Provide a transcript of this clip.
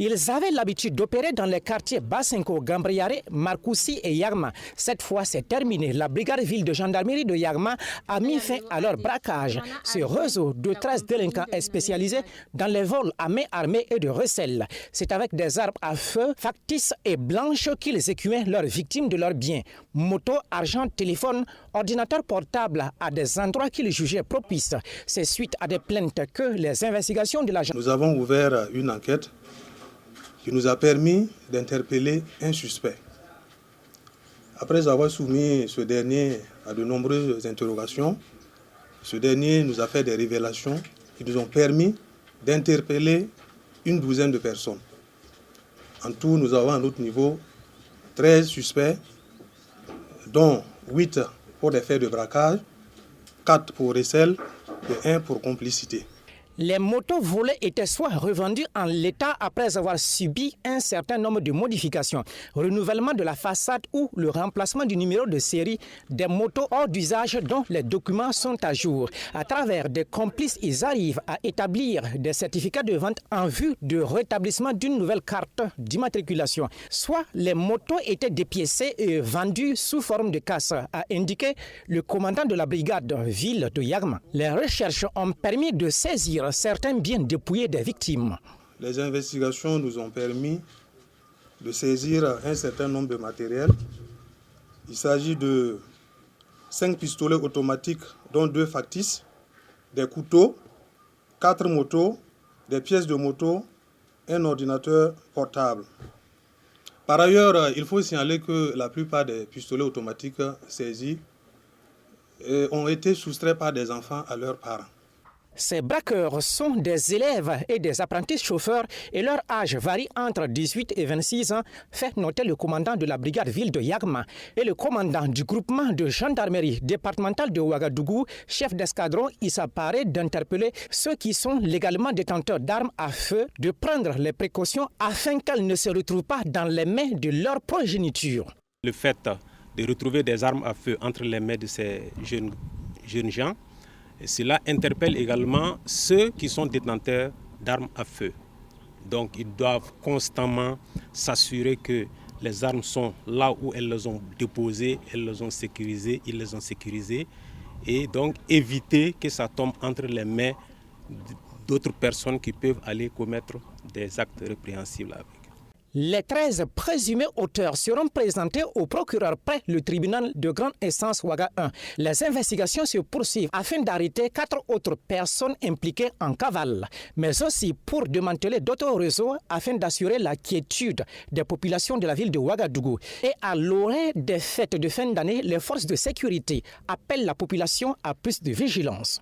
Ils avaient l'habitude d'opérer dans les quartiers Basenko, Gambriare, Marcoussi et Yagma. Cette fois, c'est terminé. La brigade ville de gendarmerie de Yagma a mis fin à leur braquage. Ce réseau de 13 délinquants est spécialisé dans les vols à main armée et de recel. C'est avec des armes à feu factices et blanches qu'ils écumaient leurs victimes de leurs biens. Moto, argent, téléphone, ordinateur portable à des endroits qu'ils jugeaient propices. C'est suite à des plaintes que les investigations de la gendarmerie. Nous avons ouvert une enquête qui nous a permis d'interpeller un suspect. Après avoir soumis ce dernier à de nombreuses interrogations, ce dernier nous a fait des révélations qui nous ont permis d'interpeller une douzaine de personnes. En tout, nous avons à notre niveau 13 suspects, dont 8 pour des faits de braquage, 4 pour recel et 1 pour complicité. Les motos volées étaient soit revendues en l'état après avoir subi un certain nombre de modifications, renouvellement de la façade ou le remplacement du numéro de série des motos hors d'usage dont les documents sont à jour. À travers des complices, ils arrivent à établir des certificats de vente en vue de rétablissement d'une nouvelle carte d'immatriculation. Soit les motos étaient dépiécées et vendues sous forme de casse, a indiqué le commandant de la brigade ville de Yagma. Les recherches ont permis de saisir certains biens dépouillés des victimes. Les investigations nous ont permis de saisir un certain nombre de matériels. Il s'agit de 5 pistolets automatiques, dont 2 factices, des couteaux, 4 motos, des pièces de moto, un ordinateur portable. Par ailleurs, il faut signaler que la plupart des pistolets automatiques saisis ont été soustraits par des enfants à leurs parents. Ces braqueurs sont des élèves et des apprentis chauffeurs et leur âge varie entre 18 et 26 ans, fait noter le commandant de la brigade ville de Yagma et le commandant du groupement de gendarmerie départementale de Ouagadougou, chef d'escadron Issa Paré, d'interpeller ceux qui sont légalement détenteurs d'armes à feu de prendre les précautions afin qu'elles ne se retrouvent pas dans les mains de leur progéniture. Le fait de retrouver des armes à feu entre les mains de ces jeunes gens, et cela interpelle également ceux qui sont détenteurs d'armes à feu. Donc ils doivent constamment s'assurer que les armes sont là où elles les ont déposées, elles les ont sécurisées, ils les ont sécurisées. Et donc éviter que ça tombe entre les mains d'autres personnes qui peuvent aller commettre des actes répréhensibles avec. Les 13 présumés auteurs seront présentés au procureur près le tribunal de grande instance Ouaga 1. Les investigations se poursuivent afin d'arrêter 4 autres personnes impliquées en cavale, mais aussi pour démanteler d'autres réseaux afin d'assurer la quiétude des populations de la ville de Ouagadougou. Et à l'orée des fêtes de fin d'année, les forces de sécurité appellent la population à plus de vigilance.